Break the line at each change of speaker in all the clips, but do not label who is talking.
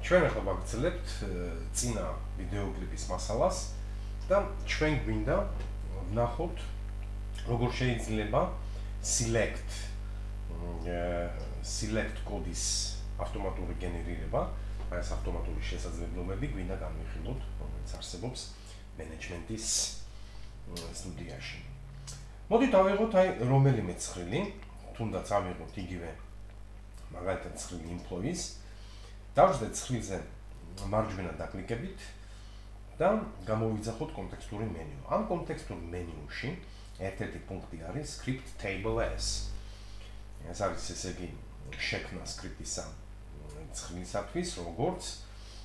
ჩვენ ახლა ვაგრძელებთ წინა ვიდეოკლიპის მასალას და ჩვენ გვინდა ვნახოთ როგორ შეიძლება select კოდის ავტომატური გენერირება, ეს ავტომატური შესაძლებლობები გვინდა განვიხილოთ, რომელიც არსებობს მენეჯმენტის სტუდიაში. მოდით ავიღოთ რომელიმე ცხრილი, თუნდაც ავიღოთ იგივე მაგალითად ცხრილი employees. დავждეთ ცხრილზე მარჯვენა დაკლიკებით და გამოვიძახოთ კონტექსტური მენიუ. ამ კონტექსტურ მენიუში ერთ-ერთი პუნქტი არის script table as. ეს არის ესე იგი შექმნა სკრიპტისა ცხრილისათვის, როგორც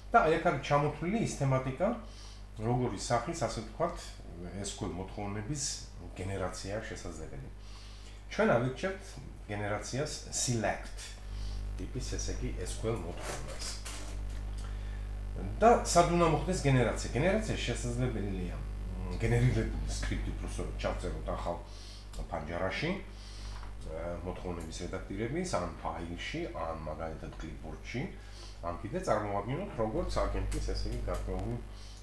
და აი აქ არის ჩამოთვლილი ის თემატიკა, როგორი სახის, ასე ვთქვათ, SQL მოთხოვნების გენერაცია შესაძლებელი. ჩვენ ავირჩევთ გენერაციას select ტიპის, ესე იგი SQL მოთხოვნას. და სად უნდა მოხდეს გენერაცია? გენერაცია შესაძლებელია გენერირებული სკრიპტით, უბრალოდ ჩავწეროთ ახალ პანჯარაში მოთხოვნების რედაქტირების, ან ფაილში, ან მაგალითად clipboard-ში, ან კიდე წარმოვადგინოთ როგორც აგენტის, ესე იგი გარკვეული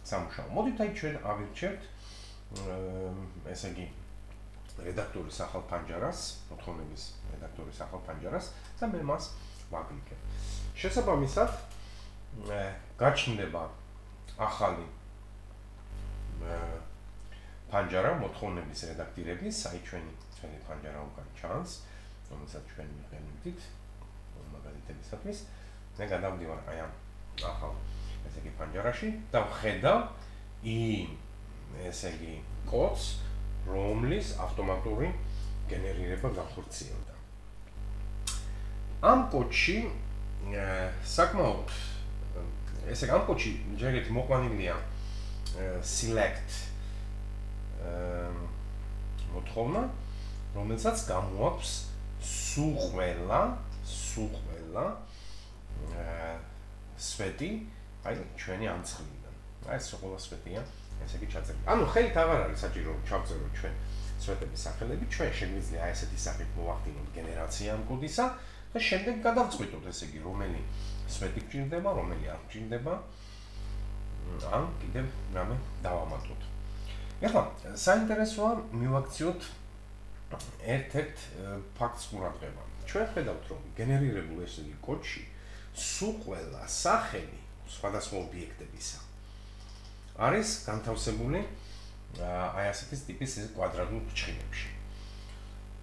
სამუშაო. მოდით აი ჩვენ ავირჩევთ ესე იგი რედაქტორის ახალ პანჯარას, მოთხოვნების რედაქტორის ახალ პანჯარას და მე მას ვაკლიკებ. შესაბამისად, გაჩნდება ახალი პანჯარა მოთხოვნების რედაქტირების, აი ჩვენი პანჯარა უკან ჩანს, რომელსაც ჩვენ მივყენებთ მაგალითებისათვის. მე გადავდივარ აი ამ ახალ ესე იგი პანჯარაში და ვხედავ იმ ესე იგი კოდს, რომლის ავტომატური გენერირება განხორციელდა. ამ კოდში საკმაოდ ესე ამ კოდში ჯერით მოყვანილია select მოთხოვნა, რომელსაც გამოაქვს სულ ყველა სვეტი აი ჩვენი ამ ცხრილიდან. აი ეს ყველა სვეტია, ესე იგი ჩაწერილი. ანუ ხელით აღარ არის საჭირო ჩავწეროთ ჩვენ სვეტების სახელები, ჩვენ შეგვიძლია აი ესეთი სახით მოვახდინოთ გენერაცია ამ კოდისა და შემდეგ გადავწყვიტოთ, ესე იგი რომელი სვეტი გჭირდება, რომელი არ გჭირდება, ან კიდევ რამე დავამატოთ. ეხლა საინტერესოა მივაქციოთ ერთ-ერთ ფაქტს ყურადღება. ჩვენ ხედავთ, რომ გენერირებულ ესე იგი კოდში სულ ყველა სახელი სხვადასხვა ობიექტებისა არის განთავსებული აი ასეთი ტიპის კვადრატულ ფრჩხილებში.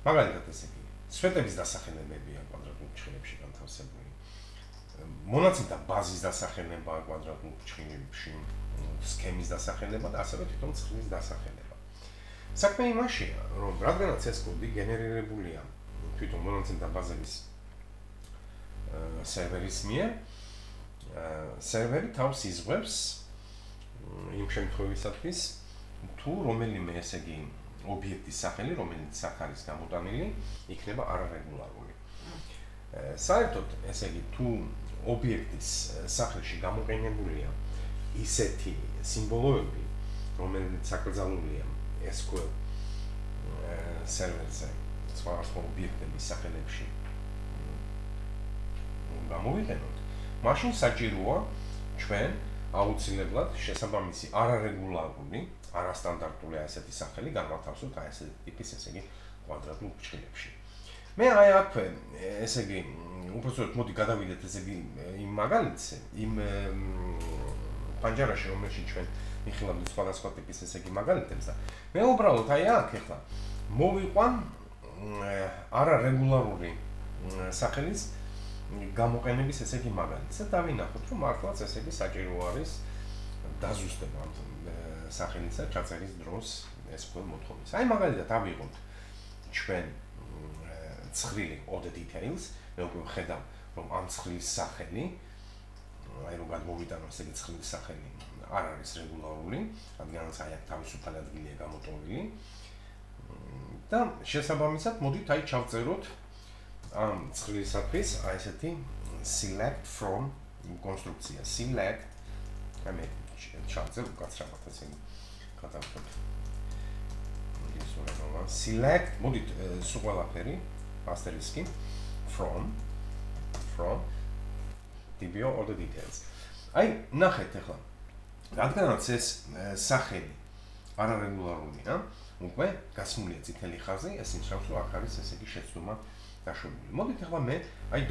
მაგალითად ესე იგი სვეტების დასახელებებია კვადრატულ ფრჩხილებში განთავსებული. მონაცემთა ბაზის დასახელება კვადრატულ ფრჩხილებში, სქემის დასახელება და ასევე თვითონ ცხრილის დასახელება. საქმე იმაშია, რომ რადგანაც ეს კოდი გენერირებულია თვითონ მონაცემთა ბაზების სერვერის მიერ, სერვერი თავს იზღვევს იმ შემთხვევისათვის, თუ რომელიმე ესე იგი ობიექტის სახელი, რომელიც აქ არის გამოტანილი, იქნება არარეგულარული. საერთოდ ესე იგი თუ ობიექტის სახელში გამოყენებულია ისეთი სიმბოლოები, რომელიც აკრძალულია SQL სერვერზე სხვადასხვა ობიექტების სახელებში გამოვიყენოთ, მაშინ საჭიროა ჩვენ აუცილებლად შესაბამისი არარეგულარული, არასტანდარტული ასეთი სახელი განვათავსოთ აი ესეთი ტიპის ესე იგი კვადრატულ ფრჩხილებში. მე აი აქვე ესე იგი უბრალოდ მოდი გადავიდეთ ესე იგი იმ მაგალითზე, იმ პანჯარაში, რომელშიც ჩვენ მიხილავთ სხვადასხვა ტიპის ესე იგი მაგალითებს და მე უბრალოდ აი აქ ეხლა მოვიყვან არარეგულარული სახელის გამოყენების ესე იგი მაგალითს და დავინახოთ, რომ მართლაც ესე იგი საჭირო არის დაზუსტება ამ სახელისა ჩაწერის დროს SQL მოთხოვნის. აი მაგალითად ავიღოთ ჩვენ ცხრილი odd details, მე უკვე ვხედავ, რომ ამ ცხრილის სახელი, აი რომ გადმოვიტანო ესე იგი ცხრილის სახელი არ არის რეგულარული, რადგანაც აი აქ თავისუფალი ადგილია გამოტოვილი. და შესაბამისად მოდით აი ჩავწეროთ ამ ცხრილისათვის აი ესეთი select from კონსტრუქცია. select აი ჩავწერ უკაცრავად ესე იგი გადავხოთ. select მოდით სულ ყველაფერი ასტერისკი from DBO or the details. აი, ნახეთ ახლა. რადგანაც ეს სახელი არარეგულარულია, უკვე გასმულია წითელი ხაზი, ეს ნიშნავს, რომ აქ არის ესე იგი შეცდომა დაშვებული. მოდით ახლა მე აი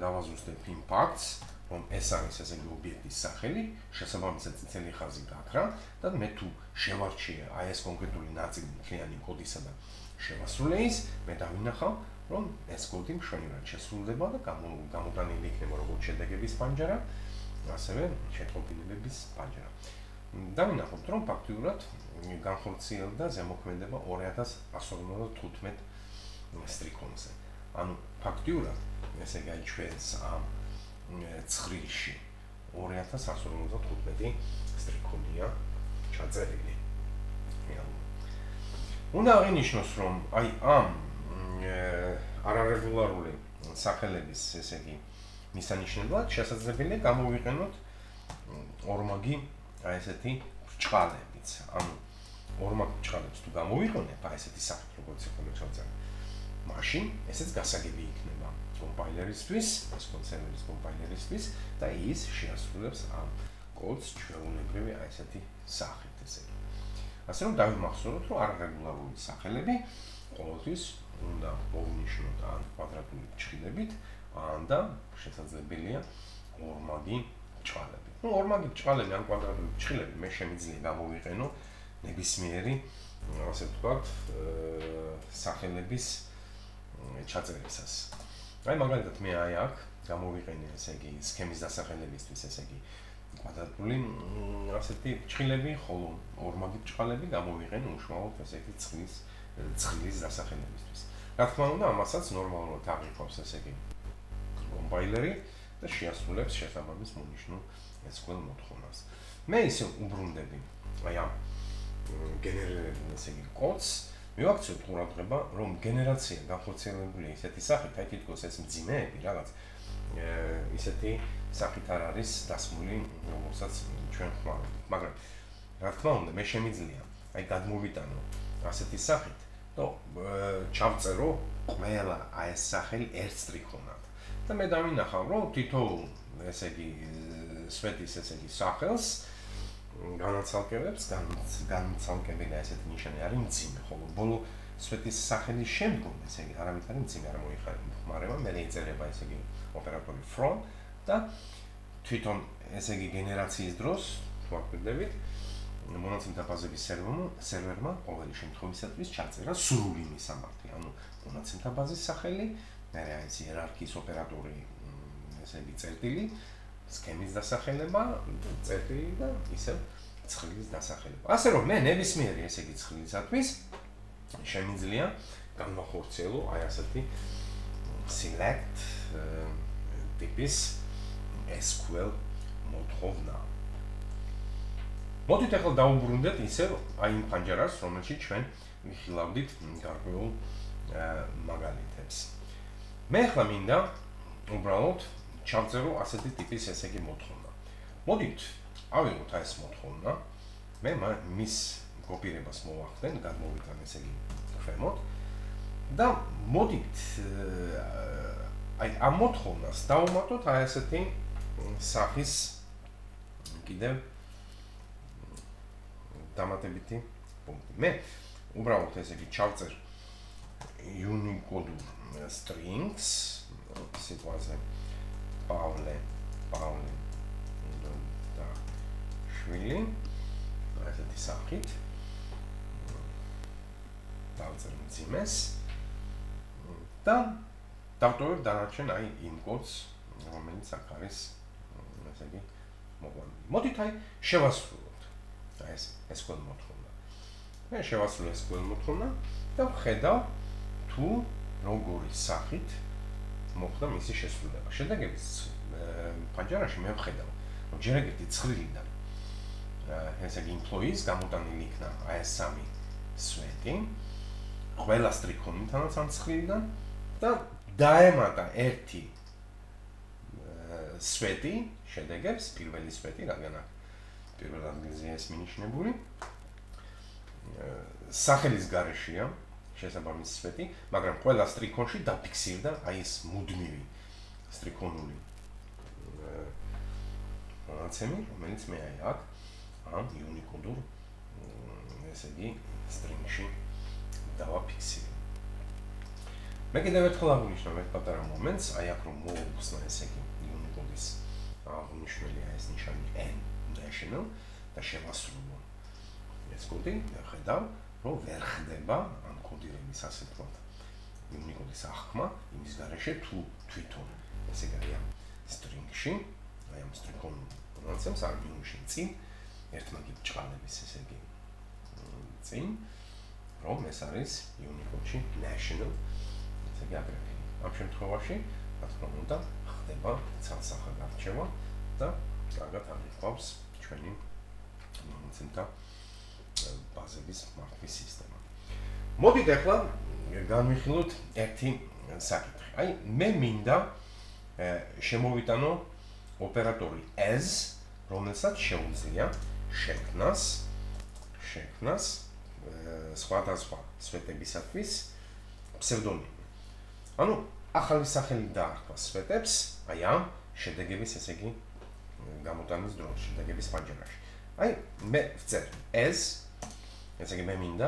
დავაზუსტებ იმ ფაქტს, რომ ეს არის ესე იგი ობიექტის სახელი, შესაბამისად წითელი ხაზი გაქრა და მე თუ შევარჩიე აი ეს კონკრეტული ნაწილი მთლიანი კოდისა და შევასრულე ის, მე დავინახავ, რომ ეს კოდი მშვენივრად შესრულდება და გამოტანილი იქნება როგორც შედეგების პანჯარა, ასევე შეწყობილების პანჯარა. დავინახოთ, რომ ფაქტიურად განხორციელდა ზემოქმედება 2155 სტრიქონზე. ანუ ფაქტიურად ესე იგი აი ჩვენს ამ ცხრილში 2155 სტრიქონია ჩაწერილი. უნდა აღინიშნოს, რომ აი ამ არარეგულარული სახელების ესე იგი მისანიშნებლად შესაძლებელია გამოვიყენოთ ორმაგი აი ესეთი ბრჭყალებიც. ანუ ორმაგ ბრჭყალებს თუ გამოვიყენებ აი ესეთი სახით როგორც იყო ჩავწერე. მაშინ ესეც გასაგები იქნება კომპაილერისთვის, ეს კონსერვერის კომპაილერისთვის და ის შეასრულებს ამ კოდს ჩვეულებრივი აი ესეთი სახით ესე იგი. ასე რომ დავიმახსოვროთ, რომ არარეგულარული სახელები ყოველთვის უნდა მოვნიშნოთ ან კვადრატული ბრჭყილებით, ან და შესაძლებელია ორმაგი ბრჭყალები. ნუ ორმაგი ბრჭყალები ან კვადრატული ბრჭყილები მე შემიძლია გამოვიყენო ნებისმიერი, ასე ვთქვათ, სახელების ჩაწერისას. აი მაგალითად მე აი აქ გამოვიყენე ესე იგი სქემის დასახელებისთვის ესე იგი კვადრატული ასეთი ბრჭყილები, ხოლო ორმაგი ბრჭყალები გამოვიყენე უშუალოდ ესე იგი ცხრილის დასახელებისთვის. რა თქმა უნდა, ამასაც ნორმალურად აღიქვავს ესე იგი კომპაილერი და შეასრულებს შესაბამის მონიშნულ SQL მოთხოვნას. მე ისე უბრუნდები აი ამ გენერირებულ ესე იგი კოდს, მივაქციოთ ყურადღება, რომ გენერაცია განხორციელებულია ისეთი სახით, აი თითქოს ეს მძიმეები რაღაც ისეთი სახით არ არის დასმული, რომელსაც ჩვენ ხმარობთ. მაგრამ რა თქმა უნდა, მე შემიძლია აი გადმოვიტანო ასეთი სახით და ჩავწერო ყველა აი ეს სახელი ერთ სტრიქონად. და მე დავინახავ, რომ თითოეულ ესე იგი სვეტის ესე იგი სახელს განაცალკევებს, განაცალკებელი ესეთი ნიშანი არის მძიმე, ხოლო ბოლო სვეტის სახელის შემდგომ ესე იგი არავით არის მძიმე არ მოიხმარება, მე ეწერება ესე იგი ოპერატორი from და თვითონ ესე იგი გენერაციის დროს ვაკვირდებით მონაცემთა ბაზების სერვერმა ყოველი შემთხვევისათვის ჩაწერა სრული მისამართი, ანუ მონაცემთა ბაზის სახელი, მე არის იერარქიის ოპერატორი ესე იგი წერტილი, სქემის დასახელება, წერტილი და ისევ ცხრილის დასახელება. ასე რომ მე ნებისმიერი ესე იგი ცხრილისათვის შემიძლია განვახორციელო აი ასეთი select ტიპის SQL მოთხოვნა. მოდით ახლა დავუბრუნდეთ ისევ აი იმ პანჯარას, რომელშიც ჩვენ ვიხილავდით გარკვეულ მაგალითებს. მე ახლა მინდა უბრალოდ ჩავწერო ასეთი ტიპის ესე იგი მოთხოვნა. მოდით ავიღოთ აი ეს მოთხოვნა, მე მის კოპირებას მოვახდენ, გადმოვიტან ესე იგი ქვემოთ და მოდით აი ამ მოთხოვნას დავუმატოთ აი ესეთი სახის კიდევ დამატებითი პუნქტი. მე უბრალოდ ესე იგი ჩავწერ unicode strings სიტყვაზე Pavle და შვილი ესეთი სახით დავწერ მძიმეს და დავტოვებ დანარჩენ აი იმ კოდს, რომელიც აქ არის ესე იგი მოგვანილი. მოდით აი შევასრულოთ აი ეს SQL მოთხოვნა. მე შევასრულე SQL მოთხოვნა და ვხედავ თუ როგორი სახით მოხდა მისი შესრულება. შედეგების პანჯარაში მე ვხედავ, რომ ჯერ ეგეთი ცხრილიდან ესე იგი employees გამოტანილი იქნა აი ეს სამი სვეტი, ყველა სტრიქონითანაც ამ ცხრილიდან და დაემატა ერთი სვეტი შედეგებს, პირველი სვეტი, რადგან პირველ ადგილზეა ეს მინიშნებული. სახელის გარეშეა შესაბამისი სვეტი, მაგრამ ყველა სტრიქონში დაფიქსირდა აი ეს მუდმივი სტრიქონული მონაცემი, რომელიც მე აი აქ ამ Unicode ესე იგი string-ში დავაფიქსირე. მე კიდევ ერთხელ აღვნიშნავ ერთ პატარა მომენტს, აი აქ რომ მოვუხსნა ესე იგი Unicode-ის აღნიშნულია ეს ნიშანი n national და შევასრულო ეს კოდი, ხედავ, რომ ვერ ხდება ამ კოდირების ასე ვთქვათ Unicode-ის აღქმა იმის გარეშე თუ თვითონ ესე იგი ამ string-ში, აი ამ string-ში მონაცემს არ მიუშვი წინ ერთმანეთს ჭყალების ესე იგი წინ რომ ეს არის Unicode-ში national ესე იგი აგრეთვე ამ შემთხვევაში რა თქმა უნდა ხდება ცალსახად არჩევა და კარგად აღიქვამს ჩვენი მონაცემთა ბაზების მართვის სისტემა. მოდით ახლა განვიხილოთ ერთი საკითხი. აი მე მინდა შემოვიტანო ოპერატორი as, რომელსაც შეუძლია შექმნას სხვადასხვა სვეტებისათვის ფსევდონიმი. ანუ ახალი სახელი დაარქვა სვეტებს, აი ამ შედეგების ესე იგი გამოტანის დროს, შედეგების პანჯერაში. აი მე ვწერ as, ესე იგი მე მინდა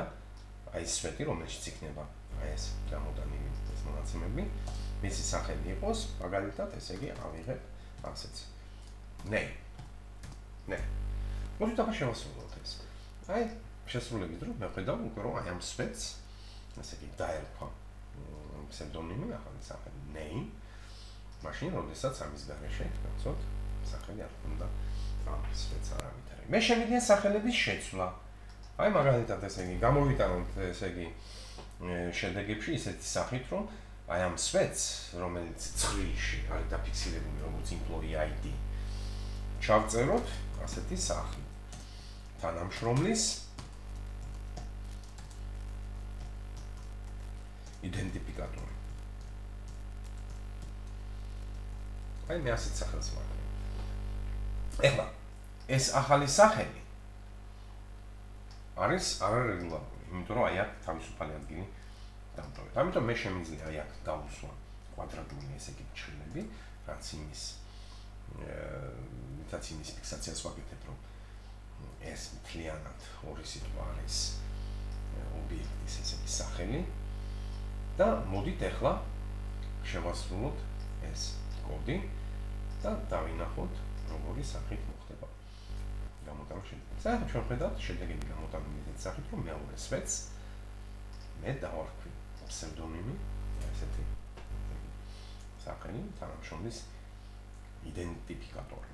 აი სვეტი, რომელშიც იქნება აი ეს გამოტანილი ეს მონაცემები, მისი სახელი იყოს, მაგალითად ესე იგი ავიღებ ასეც. name. მოდით ახლა შევასრულოთ ეს. აი შესრულების დროს მე ვხედავ უკვე რომ აი ამ სვეტს ესე იგი დაერქვა ფსევდონიმი, ახალი სახელი name. მაშინ როდესაც ამის გარეშე გახსოვთ სახელი არ უნდა ამ სვეტს არავითარი. მე შემიძლია სახელების შეცვლა. აი მაგალითად ესე იგი გამოვიტანოთ ესე იგი შედეგებში ისეთი სახით რომ აი ამ სვეტს რომელიც ცხრილში არის დაფიქსირებული როგორც employee ID ჩავწეროთ ასეთი სახით თანამშრომლის იდენტიფიკატორი. აი მე ასეთ სახელს ვაკეთებ. ეხლა ეს ახალი სახელი არის არარეგულარული, იმიტომ რომ აი აქ თავისუფალი ადგილი დამტოვეთ. ამიტომ მე შემიძლია აი აქ დავუსვა კვადრატული ესე იგი ჭრილები, რაც იმის ფიქსაციას ვაკეთებ, რომ ეს მთლიანად ორი სიტყვა არის ობიექტის ესე იგი სახელი და მოდით ახლა შევასრულოთ ეს კოდი და დავინახოთ როგორი სახით მოხდება გამოტანა შედეგი. საერთოდ ჩვენ ვხედავთ შედეგები გამოტანილი ისეთ სახით, რომ მეორე სვეტს მე დავარქვი ფსევდონიმი, ესეთი სახელი, თანამშრომლის იდენტიფიკატორი.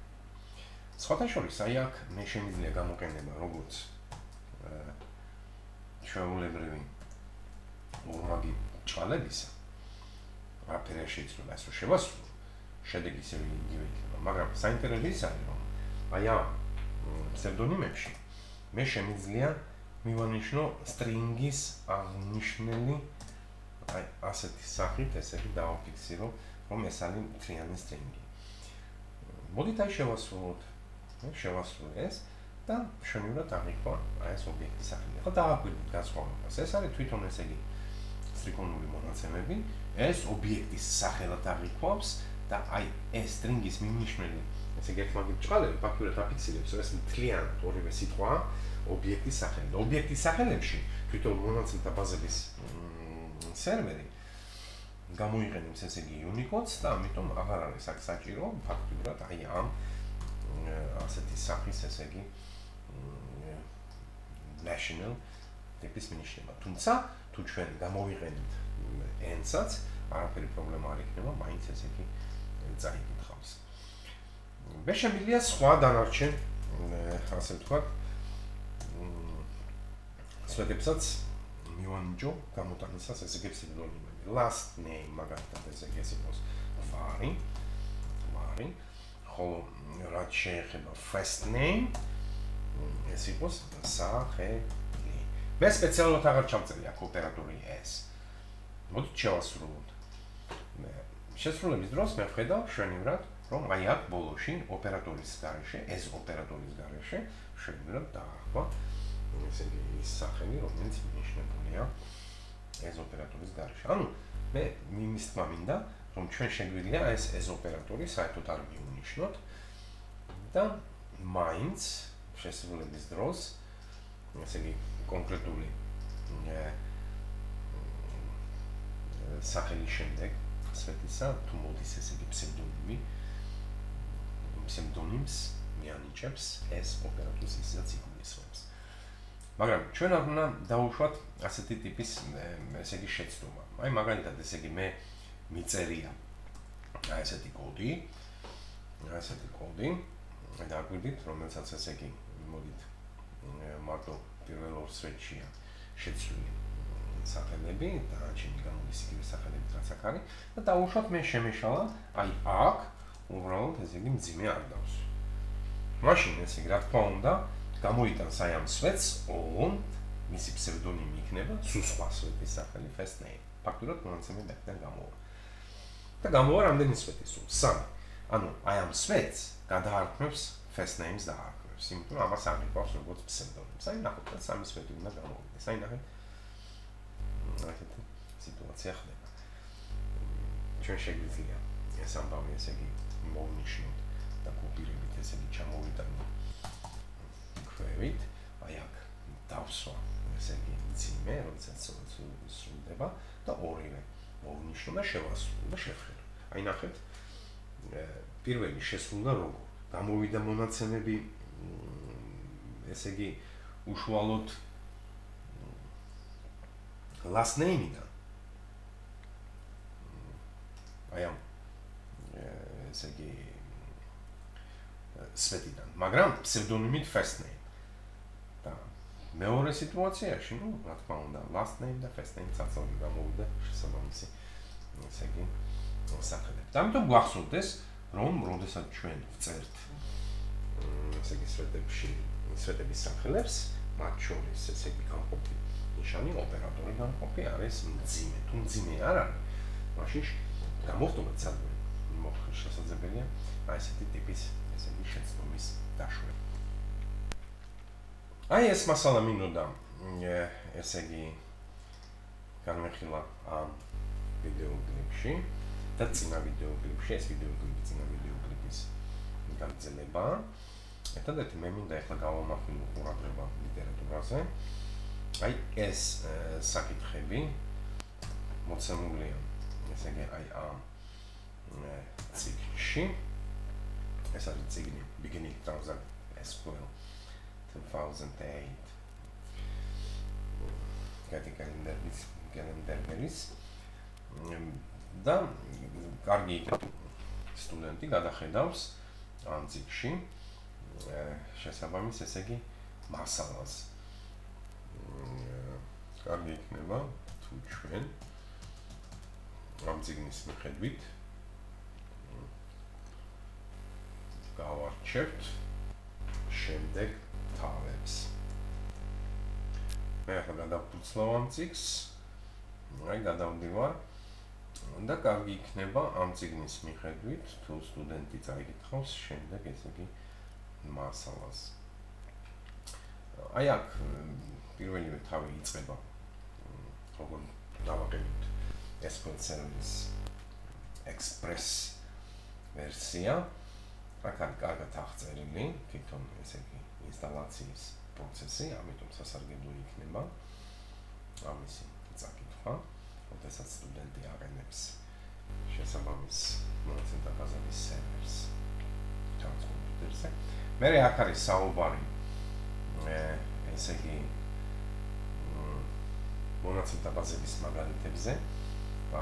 სხვათა შორის აი აქ მე შემიძლია გამოყენება როგორც ჩვეულებრივი ორმაგი ჭალებისა, რაფერი შეიძლება ეს შევასრულო, შედეგი ისევ იგივე იქნება, მაგრამ საინტერესო ის არის, რომ აი ამ ფსევდონიმებში მე შემიძლია მივანიშნო string-ის აღნიშნული აი ასეთი სახით, ესე იგი დავაფიქსირო, რომ ეს არის მთლიანი string-ი. მოდით აი შევასრულოთ. მე შევასრულე ეს და მშვენივრად აღიქვა აი ეს ობიექტის სახელი. ახლა დააგვირგვით განსხვავებას. ეს არის თვითონ ესე იგი სტრიქონული მონაცემები, ეს ობიექტის სახელად აღიქვამს და აი ეს string-ის მიმონიშნული ესე იგი ერთმანეთს ჭყალები ფაქტურად აფიქსირებს, რომ ეს მთლიანად ორივე სიტყვა ობიექტის სახელი. ობიექტის სახელებში თვითონ მონაცემთა ბაზების სერვერი გამოიყენებს ესე იგი Unicode-ს და ამიტომ აღარ არის აქ საჭირო ფაქტურად აი ამ ასეთი სახის ესე იგი national ტიპის მინიშნება. თუმცა თუ ჩვენ გამოვიყენებთ n-საც, არაფერი პრობლემა არ იქნება, მაინც ესე იგი წაიკითხავს. მე შემიძლია სხვა დანარჩენ ასე ვთქვათ სვეტებსაც მივანიჭო გამოტანისას ესე იგი ფსევდონიმები. last name მაგალითად ესე იგი იყოს ვარი, ხოლო რაც შეეხება first name ეს იყოს სახელი. მე სპეციალურად აღარ ჩავწერე აქ ოპერატორი s. მოდით შევასრულოთ. მე შესრულების დროს მე ვხედავ შვენივრად, რომ აი აქ ბოლოში ოპერატორის გარეშე, ეს ოპერატორის გარეშე შვენივრად დაარქვა ესე იგი ის სახელი, რომელიც მინიშნებულია ეს ოპერატორის გარეშე. ანუ მე იმის თქმა მინდა, რომ ჩვენ შეგვიძლია ეს ოპერატორი საერთოდ არ მივუნიშნოთ და მაინც შესრულების დროს ესე იგი კონკრეტული სახელის შემდეგ სვეტისა თუ მოდის ესე იგი ფსევდონიმს მიანიჭებს ეს ოპერატორის ისედაც იგულისხმებს. მაგრამ ჩვენ არ უნდა დავუშვათ ასეთი ტიპის ესე იგი შეცდომა. აი მაგალითად ესე იგი მე მიწერია ესეთი კოდი და აგვიდით რომელსაც ესე იგი მოდით მარტო პირველ ორ სვეტშია შეცვლილი სახელები და ჩემი გამოდის იგივე სახელებით რაც აქ არის და დავუშვათ მე შემეშალა აი აქ უბრალოდ ესე იგი მძიმე არ დავსვი. მაშინ ესე იგი რა თქმა უნდა გამოიტანს აი ამ სვეტს ოღონდ მისი ფსევდონიმი იქნება სულ სხვა სვეტის სახელი first name. ფაქტურად მონაცემები აქედან გამოვა. და გამოვა რამდენი სვეტი სულ? 3. ანუ აი ამ სვეტს გადაარქმევს first names და არქმევს, იმიტომ რომ ამას აღიქვავს როგორც ფსევდონიმს. აი ნახოთ რა სამი სვეტი უნდა გამოვიდეს. აი ნახეთ. ასეთი სიტუაცია ხდება. ჩვენ შეგვიძლია ეს ამბავი ესე იგი მოვნიშნოთ და კოპირებით ესე იგი ჩამოვიტანოთ ქვევით, აი აქ დავსვა ესე იგი მძიმე, როდესაც სრულდება და ორივე მოვნიშნო და შევასრულო და შევხედო. აი ნახეთ, პირველი შესრულდა როგორ? გამოვიდა მონაცემები ესე იგი უშუალოდ last name-იდან. აი ამ ესე იგი სვეტიდან, მაგრამ ფსევდონიმით first name. და მეორე სიტუაციაში, ну, რა თქმა უნდა, last name და first name წაწოლი გამოვიდა შესაბამისი ესე იგი სახელები. ამიტომ გვახსოვდეს, რომ როდესაც ჩვენ ვწერთ ესე იგი სვეტების სახელებს, მათ შორის ესე იგი გამყოფი ნიშანი ოპერატორი გამყოფი არის მძიმე. თუ მძიმე არ არის, მაშინ გამოვტოვოთ სადმე შესაძლებელია აი ესეთი ტიპის ესე იგი შეცდომის დაშვა. აი ეს მასალა მინდოდა ესე იგი განვიხილა ამ ვიდეო კლიპში და წინა ვიდეო კლიპში ეს ვიდეო კლიპი წინა ვიდეო კლიპის გაგრძელება. ერთადერთი მე მინდა ახლა გავამახვილო ყურადღება ლიტერატურაზე. აი ეს საკითხები მოცემულია ესე იგი აი ამ წიგნში. ეს არის წიგნი Beginning Transact SQL 2008 კალენდარის და კარგი სტუდენტი გადახედავს ამ წიგნში შესაბამის ესე იგი მასალას. კარგი იქნება თუ ჩვენ ამ წიგნის მიხედვით გავარჩევთ შემდეგ თავებს. მე ახლა გადავფუცლავ ამ წიგნს, აი გადავდივარ და კარგი იქნება ამ წიგნის მიხედვით თუ სტუდენტი წაიკითხავს შემდეგ ესე იგი მასალას. აი აქ პირველივე თავი იწყება როგორ დავაყენოთ SQL Service Express ვერსია. აქ არის კარგად აღწერილი თვითონ ესე იგი ინსტალაციის პროცესი, ამიტომ სასარგებლო იქნება ამისი წაკითხვა, როდესაც სტუდენტი აყენებს შესაბამის მონაცემთა ბაზების სერვერს თავის კომპიუტერზე. მერე აქ არის საუბარი ესე იგი მონაცემთა ბაზების მაგალითებზე,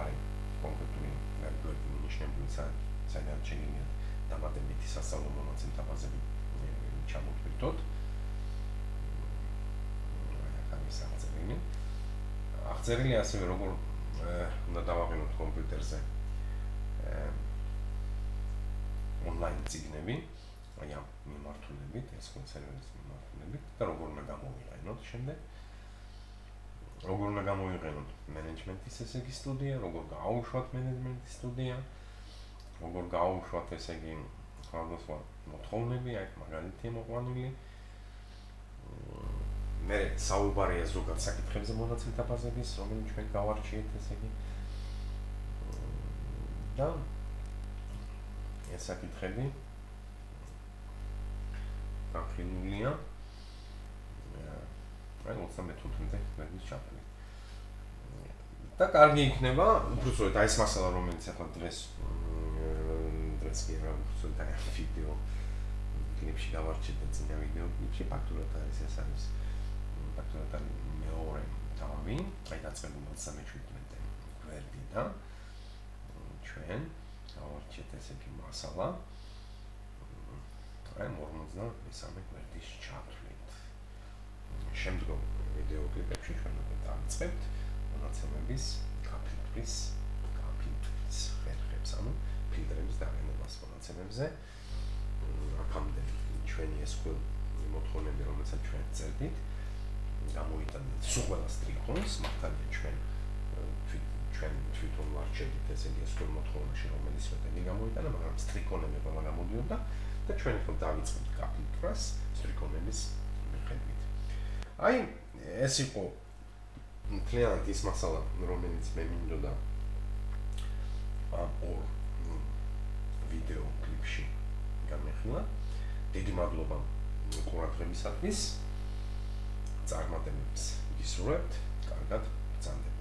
არის კონკრეტული გარკვეული მინიშნებული საიდან შეიძლება დამატებითი სასწავლო მონაცემთა ბაზები ჩამოვთვლით. აქ არის აღწერილი ასევე როგორ უნდა დავაყენოთ კომპიუტერზე ონლაინ წიგნები, აი ამ მიმართულებით, SQL Server-ის მიმართულებით და როგორ უნდა გამოვიყენოთ შემდეგ. როგორ უნდა გამოვიყენოთ მენეჯმენტის ესე იგი სტუდია, როგორ გააუშვათ მენეჯმენტის სტუდია, როგორ გააუშვათ ესე იგი სხვადასხვა მოთხოვნები, აი მაგალითია მოყვანილი. მე საუბარია ზოგად საკითხებზე მონაცემთა ბაზების, რომელიც ჩვენ გავარჩიეთ ესე იგი. და ეს საკითხები განხილულია აი 35-ზე გვერდის ჩაფრით. და კარგი იქნება, უბრალოდ აი ეს მასალა რომელიც ახლა დღეს კი რა უბრალოდ აი ვიდეო კლიპში გავარჩიეთ და წინა ვიდეო კლიპში ფაქტურად არის ეს არის ფაქტურად არის მეორე თავი, აი დაწყებული 37-ზე გვერდიდან ჩვენ გავარჩიეთ ესე იგი მასალა აი 53 გვერდის ჩაფრით. შემდგომ ვიდეო კლიპებში ჩვენ უკვე დავიწყებთ მონაცემების გაფილტვის ხერხებს, ანუ ფილტრების დაგენებას მონაცემებზე. აქამდე ჩვენი ეს მოთხოვნები, რომელსაც ჩვენ წერდით, გამოიტანეთ სულ ყველა სტრიქონს, მართალია ჩვენ თვითონ ვარჩევით ესე იგი ეს მოთხოვნაში, რომელიც მეტები გამოიტანა, მაგრამ სტრიქონები ყველა გამოდიოდა და ჩვენ ხომ დავიწყებთ გაფილტრას სტრიქონების მიხედვით. აი ეს იყო მთლიანად ის მასალა, რომელიც მე მინდოდა ამ ორ ვიდეო კლიპში გამეხილა. დიდი მადლობა ყურადღებისათვის. წარმატებებს გისურვებთ. კარგად ბრძანდებთ.